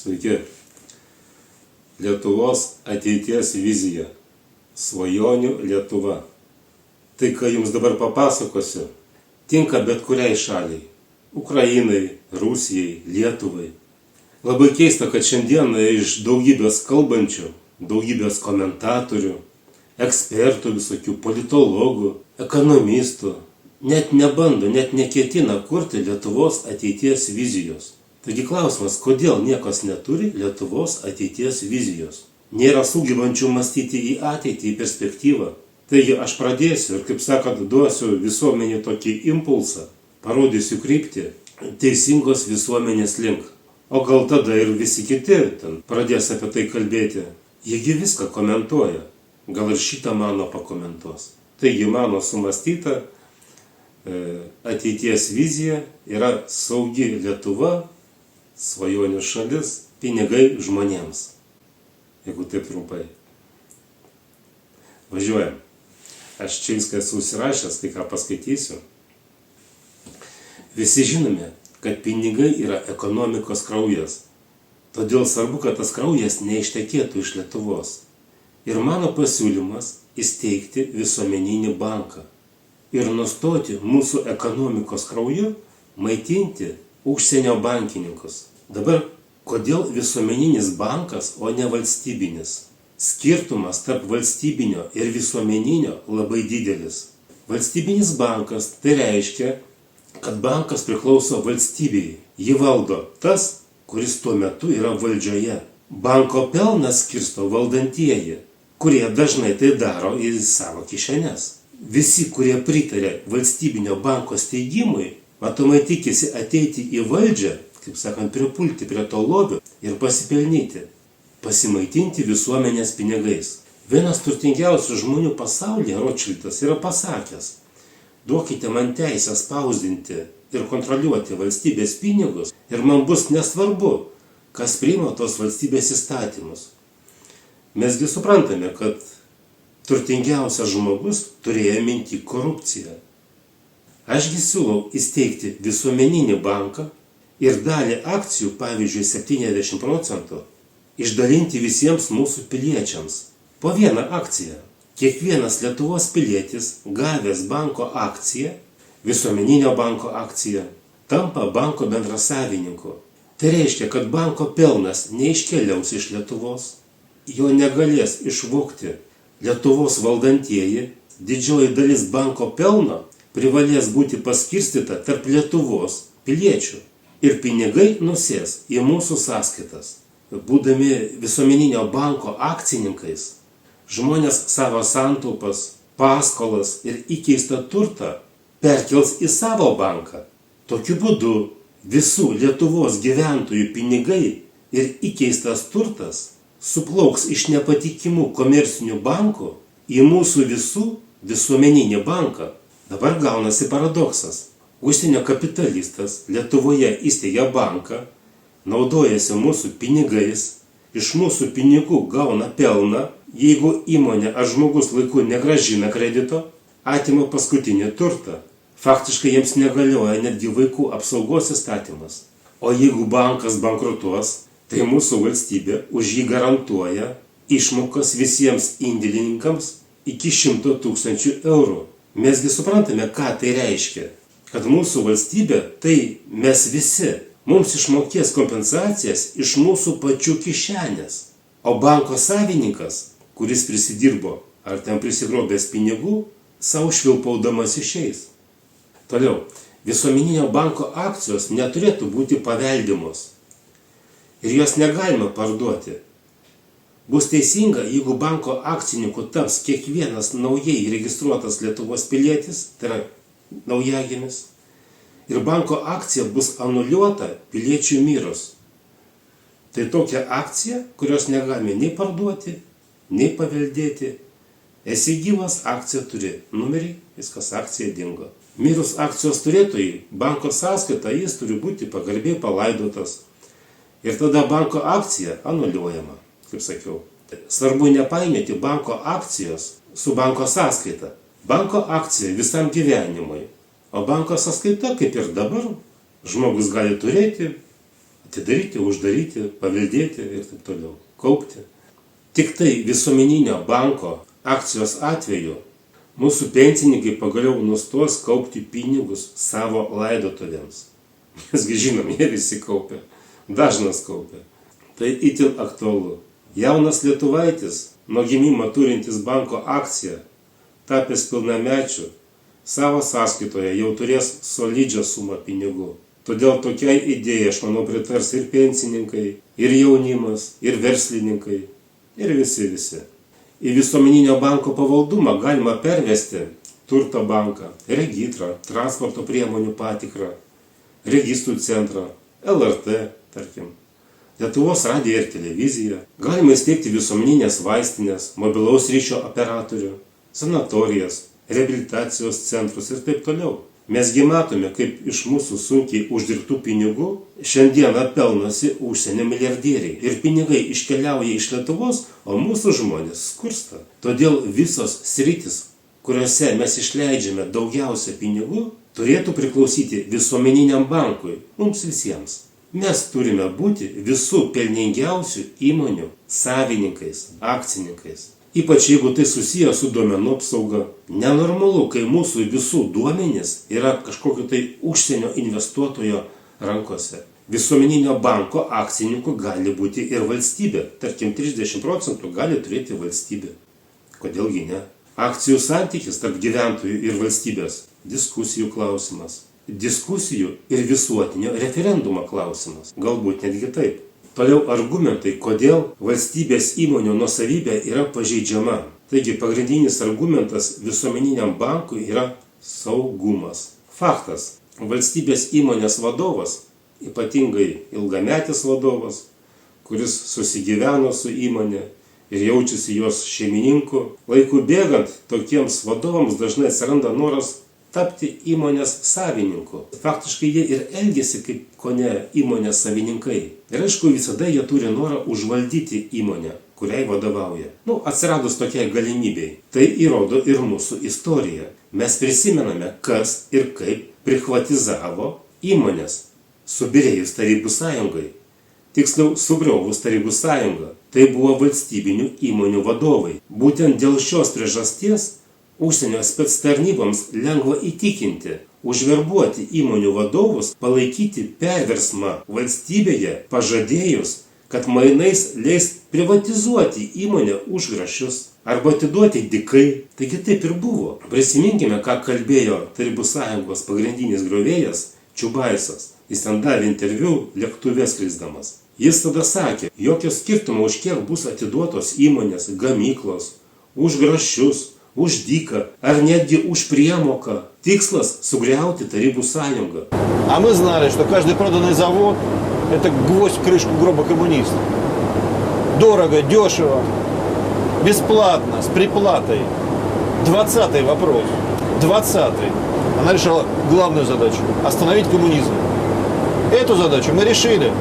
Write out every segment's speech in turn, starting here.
Sveiki. Lietuvos ateities vizija. Svajonių Lietuva. Tai, ką jums dabar papasakosiu, tinka bet kuriai šaliai. Ukrainai, Rusijai, Lietuvai. Labai keista, kad šiandien iš daugybės kalbančių, daugybės komentatorių, ekspertų, visokių politologų, ekonomistų, net nebando, net neketina kurti Lietuvos ateities vizijos. Taigi klausimas, kodėl niekas neturi Lietuvos ateities vizijos? Nėra sugebančių mąstyti į ateitį, į perspektyvą. Taigi aš pradėsiu ir, kaip sakant, duosiu visuomenį tokį impulsą, parodysiu kryptį teisingos visuomenės link. O gal tada ir visi kiti ten pradės apie tai kalbėti. Jiegi viską komentuoja. Gal ir šitą mano pakomentuos. Taigi mano sumąstyta ateities vizija yra saugi Lietuva, svajonių šalis, pinigai žmonėms. Jeigu taip trumpai. Važiuojam. Aš čia viską esu užsirašęs, kai ką paskaitysiu. Visi žinome, kad pinigai yra ekonomikos kraujas. Todėl svarbu, kad tas kraujas neištekėtų iš Lietuvos. Ir mano pasiūlymas įsteigti visuomeninį banką. Ir nustoti mūsų ekonomikos krauju maitinti užsienio bankininkus. Dabar, kodėl visuomeninis bankas, o ne valstybinis? Skirtumas tarp valstybinio ir visuomeninio labai didelis. Valstybinis bankas tai reiškia, kad bankas priklauso valstybei. Jį valdo tas, kuris tuo metu yra valdžioje. Banko pelną skirsto valdantieji, kurie dažnai tai daro į savo kišenes. Visi, kurie pritarė valstybinio banko steigimui, matomai tikisi ateiti į valdžią, kaip sakant, pripulti prie to lobio ir pasipelnyti, pasimaitinti visuomenės pinigais. Vienas turtingiausių žmonių pasaulyje, Rotšildas, yra pasakęs: duokite man teisę spausdinti ir kontroliuoti valstybės pinigus ir man bus nesvarbu, kas priima tos valstybės įstatymus. Mesgi suprantame, kad turtingiausias žmogus turėjo minti korupciją. Ašgi siūlau įsteigti visuomeninį banką ir dalį akcijų, pavyzdžiui 70%, išdalinti visiems mūsų piliečiams. Po vieną akciją. Kiekvienas Lietuvos pilietis, gavęs banko akciją, visuomeninio banko akciją, tampa banko bendrasavininku. Tai reiškia, kad banko pelnas neiškeliaus iš Lietuvos, jo negalės išvogti Lietuvos valdantieji, didžioji dalis banko pelno privalės būti paskirstyta tarp Lietuvos piliečių. Ir pinigai nusės į mūsų sąskaitas. Būdami visuomeninio banko akcininkais, žmonės savo santaupas, paskolas ir įkeistą turtą perkels į savo banką. Tokiu būdu visų Lietuvos gyventojų pinigai ir įkeistas turtas suplauks iš nepatikimų komercinių bankų į mūsų visų visuomeninį banką. Dabar gaunasi paradoksas. Užsienio kapitalistas Lietuvoje įsteigia banką, naudojasi mūsų pinigais, iš mūsų pinigų gauna pelną, jeigu įmonė ar žmogus laiku negrąžina kredito, atima paskutinį turtą. Faktiškai jiems negalioja netgi vaikų apsaugos įstatymas. O jeigu bankas bankrutuos, tai mūsų valstybė už jį garantuoja išmokas visiems indėlininkams iki 100 000 eurų. Mesgi suprantame, ką tai reiškia. Kad mūsų valstybė, tai mes visi, mums išmokės kompensacijas iš mūsų pačių kišenės. O banko savininkas, kuris prisidirbo ar ten prisigrobęs pinigų, savo švilpaudamas išeis. Toliau, visuomeninio banko akcijos neturėtų būti paveldimos. Ir jos negalima parduoti. Bus teisinga, jeigu banko akcininku taps kiekvienas naujai registruotas Lietuvos pilietis, tai yra naujagimis, ir banko akcija bus anuliuota piliečių mirus. Tai tokia akcija, kurios negalime nei parduoti, nei paveldėti. Esi gyvas, akcija turi numerį, viskas, akcija dingo. Mirus akcijos turėtojai, banko sąskaita, jis turi būti pagarbiai palaidotas. Ir tada banko akcija anuliuojama, kaip sakiau. Svarbu nepainioti banko akcijos su banko sąskaita. Banko akcija visam gyvenimui, o banko sąskaita, kaip ir dabar, žmogus gali turėti, atidaryti, uždaryti, paveldėti ir taip toliau, kaupti. Tik tai visuomeninio banko akcijos atveju mūsų pensininkai pagaliau nustos kaupti pinigus savo laidotuvėms. Mesgi žinom, jie visi kaupia, dažnas kaupia. Tai itin aktualu. Jaunas lietuvaitis, nuo gimimo turintis banko akciją, tapęs pilnamečiu, savo sąskaitoje jau turės solidžią sumą pinigų. Todėl tokiai idėjai, aš manau, pritars ir pensininkai, ir jaunimas, ir verslininkai, ir visi. Į visuomeninio banko pavaldumą galima pervesti turto banką, regitrą, transporto priemonių patikrą, registrų centrą, LRT, tarkim, Lietuvos radiją ir televiziją. Galima įsteigti visuomeninės vaistinės, mobilaus ryšio operatorių, sanatorijas, reabilitacijos centrus ir taip toliau. Mesgi matome, kaip iš mūsų sunkiai uždirbtų pinigų šiandieną pelnosi užsienio milijardieriai. Ir pinigai iškeliauja iš Lietuvos, o mūsų žmonės skursta. Todėl visos sritis, kuriuose mes išleidžiame daugiausia pinigų, turėtų priklausyti visuomeniniam bankui, mums visiems. Mes turime būti visų pelningiausių įmonių savininkais, akcininkais. Ypač jeigu tai susiję su duomenų apsauga. Nenormalu, kai mūsų visų duomenys yra kažkokio tai užsienio investuotojo rankose. Visuomeninio banko akcininkų gali būti ir valstybė. Tarkim, 30% gali turėti valstybė. Kodėlgi ne? Akcijų santykis tarp gyventojų ir valstybės – diskusijų klausimas. Diskusijų ir visuotinio referendumo klausimas. Galbūt netgi taip. Toliau argumentai, kodėl valstybės įmonių nuosavybė yra pažeidžiama. Taigi pagrindinis argumentas visuomeniniam bankui yra saugumas. Faktas. Valstybės įmonės vadovas, ypatingai ilgametis vadovas, kuris susigyveno su įmonė ir jaučiasi jos šeimininku, laiku bėgant tokiems vadovams dažnai atsiranda noras tapti įmonės savininku. Faktiškai jie ir elgiasi kaip kone įmonės savininkai. Ir aišku, visada jie turi norą užvaldyti įmonę, kuriai vadovauja. Atsiradus tokiai galimybei. Tai įrodo ir mūsų istorija. Mes prisimename, kas ir kaip privatizavo įmonės, subyrėjus Tarybų sąjungai. Tiksliau, sugriovus Tarybų sąjungą. Tai buvo valstybinių įmonių vadovai. Būtent dėl šios priežasties užsienio spectarnyboms lengva įtikinti, užverbuoti įmonių vadovus, palaikyti perversmą valstybėje, pažadėjus, kad mainais leis privatizuoti įmonę už grašius arba atiduoti dykai. Taigi taip ir buvo. Prisiminkime, ką kalbėjo Tarybų sąjungos pagrindinis griovėjas Čiubaisas. Jis ten davė interviu lėktuve skrisdamas. Jis tada sakė, jokio skirtumo, už kiek bus atiduotos įmonės, gamyklos, už grašius, už dyką ar netgi už прiemoką. Tikslas – сugriauti Тарибу сąjungą. А мы знали, что каждый проданный завод – это гвоздь в крышку гроба коммунистов. Дорого, дешево, бесплатно, с приплатой. 20-й вопрос. 20-й. Она решила главную задачу – остановить коммунизм. Эту задачу мы решили.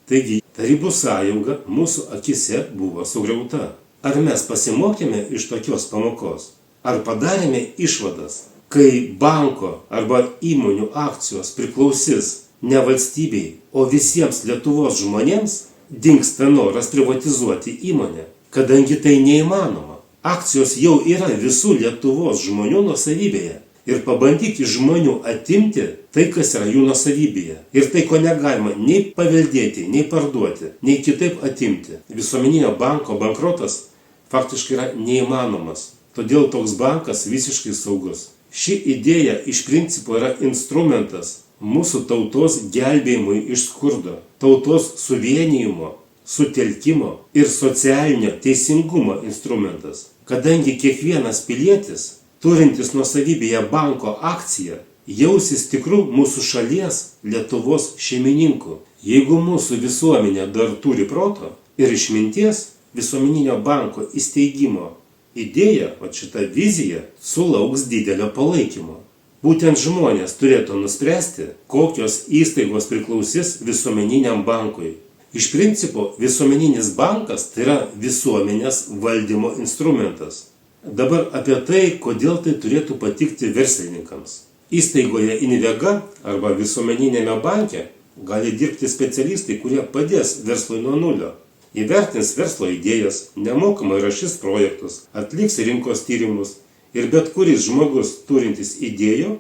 Taigi, Tarybų sąjunga mūsų akise buvo sugriauta. Ar mes pasimokėme iš tokios pamokos? Ar padarėme išvadas, kai banko arba įmonių akcijos priklausys ne valstybei, o visiems Lietuvos žmonėms, dingsta noras privatizuoti įmonę, kadangi tai neįmanoma. Akcijos jau yra visų Lietuvos žmonių nuosavybėje. Ir pabandyk iš žmonių atimti tai, kas yra jų nuosavybėje. Ir tai, ko negalima nei paveldėti, nei parduoti, nei kitaip atimti. Visuomeninio banko bankrotas faktiškai yra neįmanomas. Todėl toks bankas visiškai saugus. Ši idėja iš principo yra instrumentas mūsų tautos gelbėjimui iš skurdo, tautos suvienijimo, sutelkimo ir socialinio teisingumo instrumentas. Kadangi kiekvienas pilietis, turintis nuosavybėje banko akciją, jausis tikrų mūsų šalies Lietuvos šeimininku. Jeigu mūsų visuomenė dar turi proto ir išminties, visuomeninio banko įsteigimo idėja, šita vizija, sulauks didelio palaikymo. Būtent žmonės turėtų nuspręsti, kokios įstaigos priklausys visuomeniniam bankui. Iš principo, visuomeninis bankas tai yra visuomenės valdymo instrumentas. Dabar apie tai, kodėl tai turėtų patikti verslininkams. Įstaigoje Invega arba visuomeninėme banke gali dirbti specialistai, kurie padės verslui nuo nulio. Įvertins verslo idėjas, nemokamai rašys projektus, atliks rinkos tyrimus ir bet kuris žmogus turintis idėjų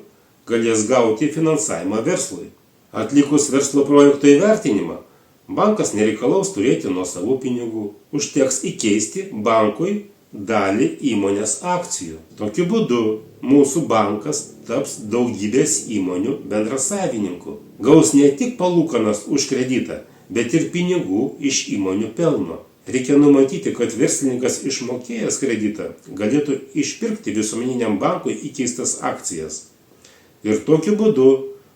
galės gauti finansavimą verslui. Atlikus verslo projekto įvertinimą, bankas nereikalaus turėti nuosavų pinigų, užteks įkeisti bankui dalį įmonės akcijų. Tokiu būdu mūsų bankas taps daugybės įmonių bendrasavininku. Gaus ne tik palūkanas už kreditą, bet ir pinigų iš įmonių pelno. Reikia numatyti, kad verslininkas išmokėjęs kreditą galėtų išpirkti visuomeniniam bankui įkeistas akcijas. Ir tokiu būdu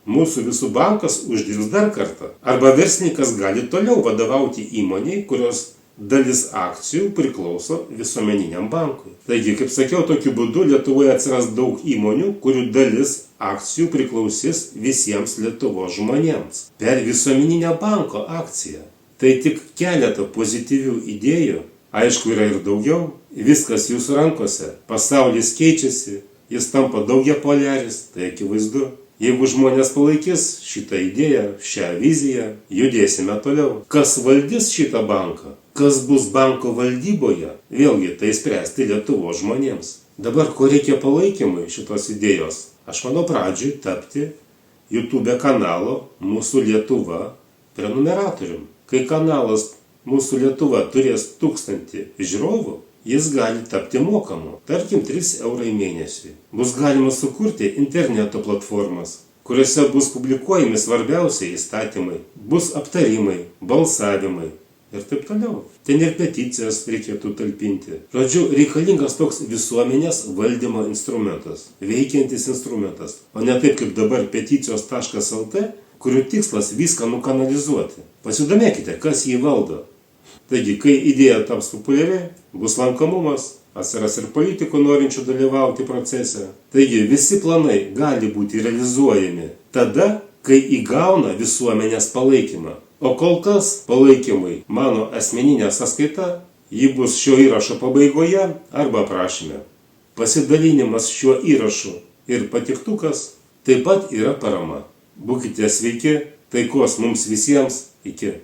mūsų visų bankas uždirbs dar kartą. Arba verslininkas gali toliau vadovauti įmoniai, kurios dalis akcijų priklauso visuomeniniam bankui. Taigi, kaip sakiau, tokiu būdu Lietuvoje atsiras daug įmonių, kurių dalis akcijų priklausys visiems Lietuvos žmonėms per visuomeninio banko akciją. Tai tik keletą pozityvių idėjų, aišku, yra ir daugiau. Viskas jūsų rankose, pasaulis keičiasi, jis tampa daugiapoliaris, tai akivaizdu. Jeigu žmonės palaikys šitą idėją, šią viziją, judėsime toliau. Kas valdys šitą banką? Kas bus banko valdyboje? Vėlgi tai spręsti Lietuvos žmonėms. Dabar ko reikia palaikymui šitos idėjos? Aš manau pradžiui tapti YouTube kanalo Mūsų Lietuva prenumeratorium. Kai kanalas Mūsų Lietuva turės 1000 žiūrovų, jis gali tapti mokamu, tarkim 3 eurai mėnesiui. Bus galima sukurti interneto platformas, kuriuose bus publikuojami svarbiausiai įstatymai, bus aptarimai, balsavimai ir taip toliau. Ten ir peticijas reikėtų talpinti. Žodžiu, reikalingas toks visuomenės valdymo instrumentas, veikiantis instrumentas, o ne taip kaip dabar peticijos.lt, kurių tikslas viską nukanalizuoti. Pasidomėkite, kas jį valdo. Taigi, kai idėja taps populiari, bus lankomumas, atsiras ir politikų norinčių dalyvauti procese. Taigi, visi planai gali būti realizuojami tada, kai įgauna visuomenės palaikymą. O kol kas palaikymai mano asmeninė sąskaita, ji bus šio įrašo pabaigoje arba aprašyme. Pasidalinimas šiuo įrašu ir patiktukas taip pat yra parama. Būkite sveiki, taikos mums visiems, iki.